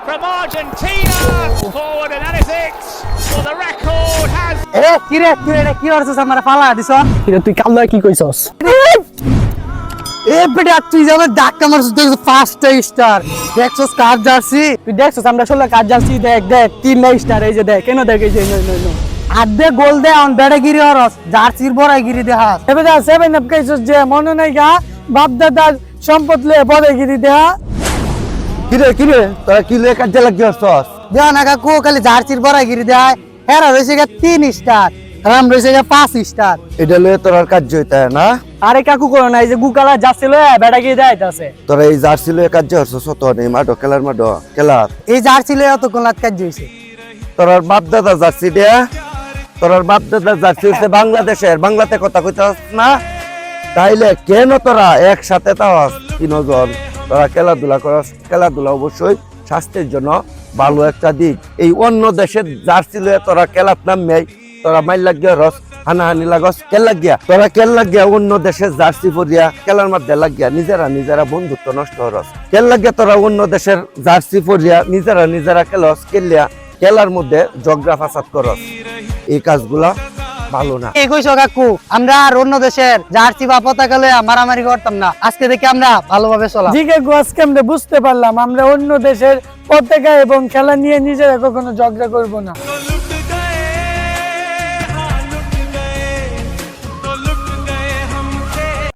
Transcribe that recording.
from Argentina. Forward analytics for the record has. কি করছস আমারে ফালা দিছ? তুই কাল কি কইছস? বেটা তুই যাবে ধাক্কা মারছিস তুই ফার্স্ট স্টার দেখছস কার জার্সি তুই দেখছস আমরা 16 কাজ যাচ্ছি দেখ 3 স্টার এই যে দেখ কেন দেখ এই যে নই আদে গোল দে অন বেড়াগিরি হরস জার্সির বড়াগিরি দেহা এবে দা 7 আপ কইছস যে মনে নাই গা বাপ দাদার সম্পদ লে বড়গিরি দেয়া কিরে তোরা কি লে কাজে লাগিছস? দেহ না কাকু খালি জার্সির বড়াগিরি দেয় হেরা রইছে গা 3 স্টার রাম রইছে গা 5 স্টার এটা লয়ে তোর কাজ হইতা না? আরে কাকু করো না এই যে গুকালা যাচ্ছিল বেড়াগিরি দেয়াইতাছে তোরা এই জার্সি লয়ে কাজ হরছস তো নেই মাঠো খেলার এই জার্সি লয়ে অত কোন কাজ হইছে তোর বাপ দাদা জার্সি দেয়া তোর বাপ দাদা জার্সি হচ্ছে বাংলাদেশের বাংলাতে কথা কইতাস না তাইলে কেন তোরা একসাথে তাওয়াস তিনজন তোরা খেলাধুলা করস খেলাধুলা অবশ্যই স্বাস্থ্যের জন্য ভালো একটা দিক এই অন্য দেশের জার্সি লয়ে তোরা খেলাত নামে তোরা মাইল লাগিয়া রস হানাহানি লাগস কেল লাগিয়া অন্য দেশের জার্সি পরিয়া খেলার মধ্যে লাগিয়া নিজেরা বন্ধুত্ব নষ্ট হরস কেল লাগিয়া তোরা অন্য দেশের জার্সি পরিয়া নিজেরা খেলস খেলার মধ্যে ঝগড়া ফাসাদ করস এই কাজগুলা ভালো না। এই কইছো কাকু আমরা আর অন্য দেশের জার্সি বা পতাকা লয়ে মারামারি করতাম না আজকে থেকে আমরা ভালোভাবে চলা জি কাকু আজকে আমরা বুঝতে পারলাম আমরা অন্য দেশের পতাকা এবং খেলা নিয়ে নিজেরা কখনো ঝগড়া করব না।